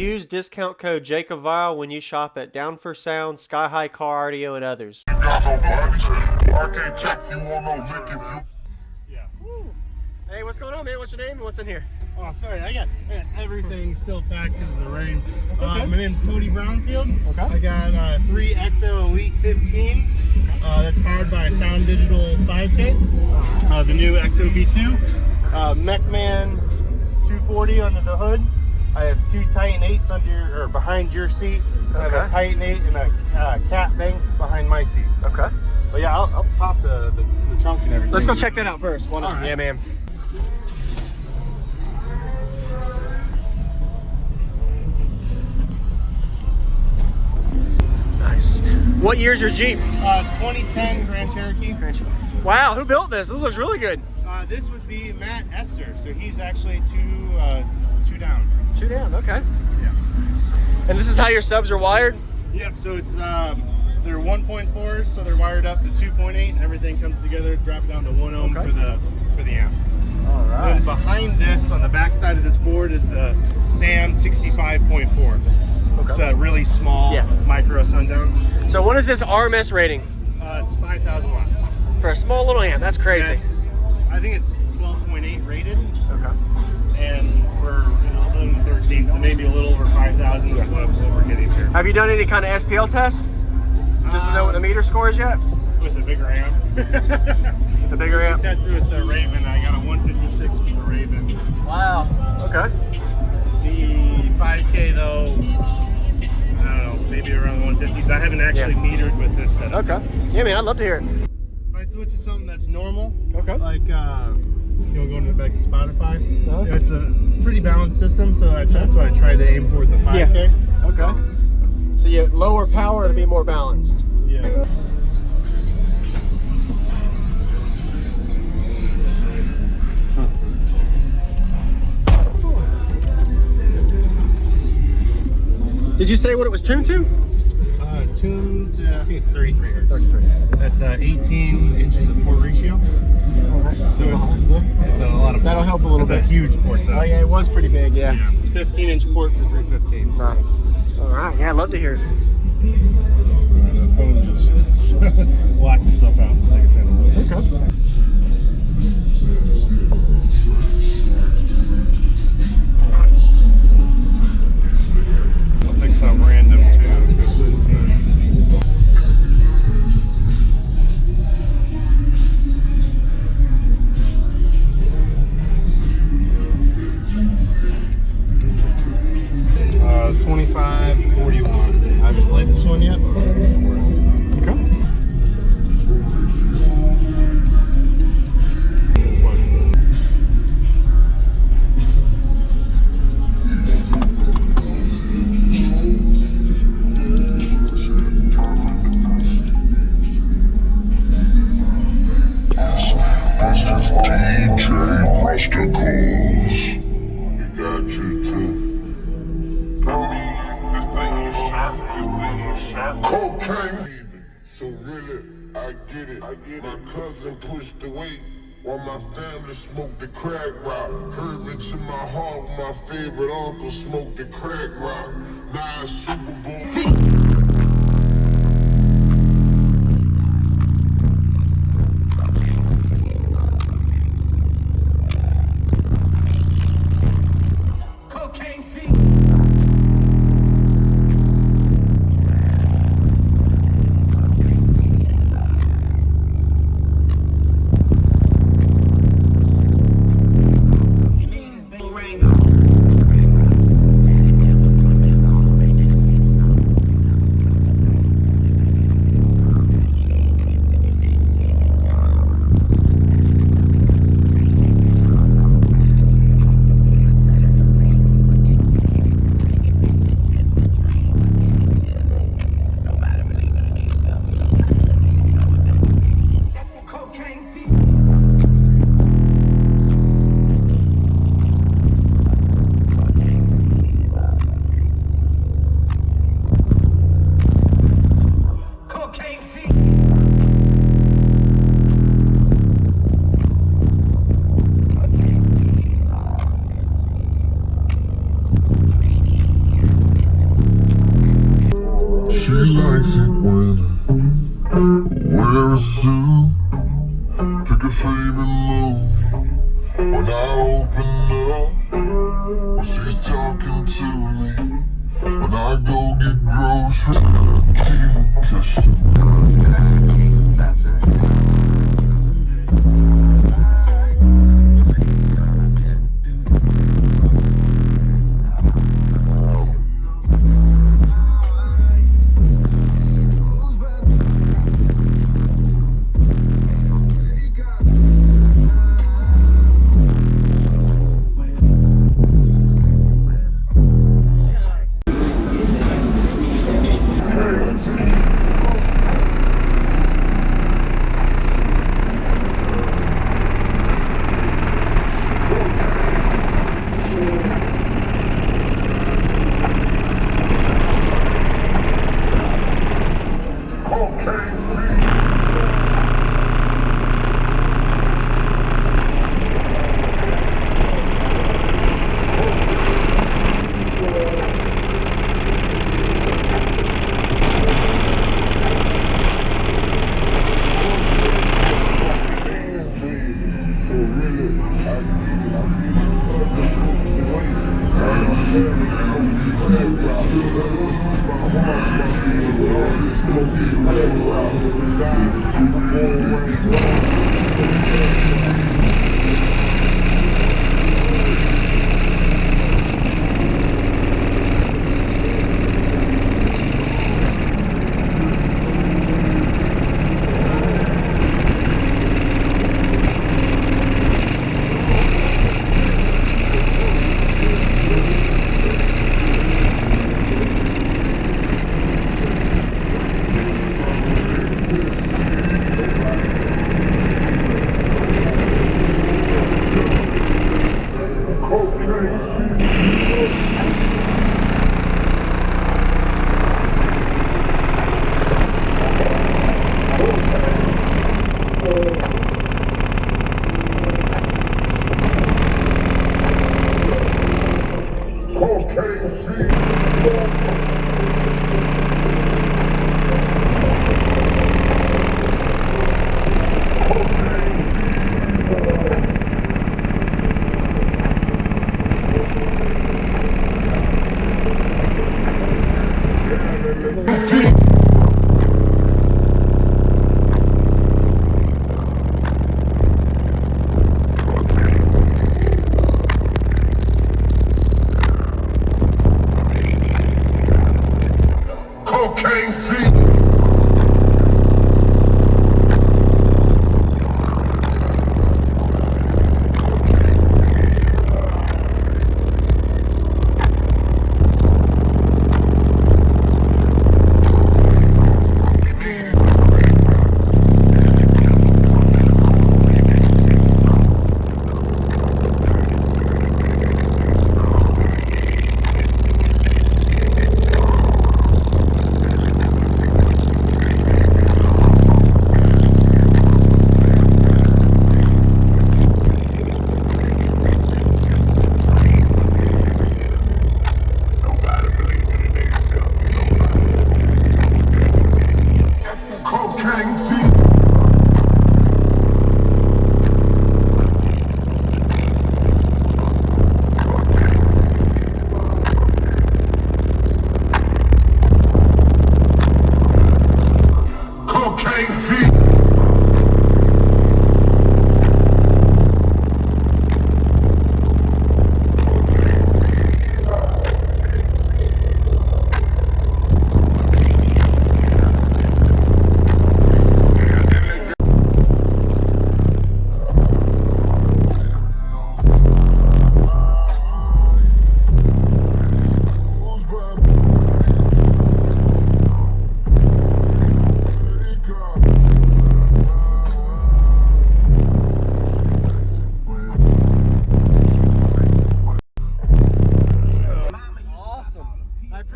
Use discount code C0ca1ne when you shop at Down for Sound, Sky High Car Audio, and others. You got no body. I can't check you on no lick if you. Yeah. Woo. Hey, what's going on, man? What's your name and what's in here? Oh, sorry, I got everything still packed because of the rain. Okay. My name's Cody Brownfield. Okay. I got 3 XL Elite 15s. That's powered by a Sound Digital 5K. The new XO-V2. MechMan 240 under the hood. I have 2 Titan 8s under or behind your seat. I have a Titan 8 and a cat bank behind my seat. Okay. But yeah, I'll pop the trunk and everything. Let's go check that out first. All right. Yeah, man. Nice. What year's your Jeep? 2010 Grand Cherokee. Wow, who built this? This looks really good. This would be Matt Esser, so he's actually two down. 2 down, okay. Yeah. And this is how your subs are wired? Yep, so it's they're 1.4s, so they're wired up to 2.8. Everything comes together, drop down to 1 ohm for the amp. All right. Then behind this, on the back side of this board, is the SAM 65.4. Okay. It's a really small micro sundown. So what is this RMS rating? It's 5,000 watts. For a small little amp, that's crazy. I think it's 12.8 rated. Okay. And we're 11-13, so maybe a little over 5,000 is what we're getting here. Have you done any kind of SPL tests? Just to know what the meter score is yet? With a bigger amp. The bigger amp? Tested with the Raven. I got a 156 with the Raven. Wow. Okay. The 5K though, I don't know, maybe around 150s. I haven't actually metered with this setup. Okay. Yeah, man, I'd love to hear it. If I switch to something that's normal, okay, like going back to Spotify, it's a pretty balanced system, so that's what I tried to aim for with the 5K. Yeah. Okay. So you lower power to be more balanced. Yeah. Did you say what it was tuned to? Tuned to, I think it's 33 hertz. 33. That's 18 inches of port ratio. So it's a lot of. That'll help a little bit. It's a huge port size. Oh yeah, it was pretty big. Yeah. It's 15-inch port for 315s. Nice. All right. Yeah, I'd love to hear it. The phone just locked itself out, so take a second a little bit. Okay. I'll pick something random too. Let's go 15. Uh, 25 to 41. I haven't played this one yet. Okay. It's loading. Got you too. This ain't shot. Cocaine. So really, I get it. My cousin pushed the weight while my family smoked the crack rock. Hurt me to my heart when my favorite uncle smoked the crack rock. Now it's Super Bowl.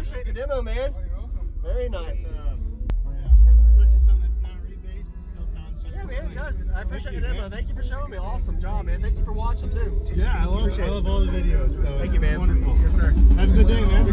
appreciate the demo, man. Oh, you're welcome. Very nice. Switch to something that's not rebased. It still sounds just as Man, it clean. does. I appreciate the demo. man. Thank you for showing me. Awesome job, man. Thank you for watching too. Yeah, I love all the videos. So Thank it's you, man. wonderful. Yes, sir. Have a good day, man.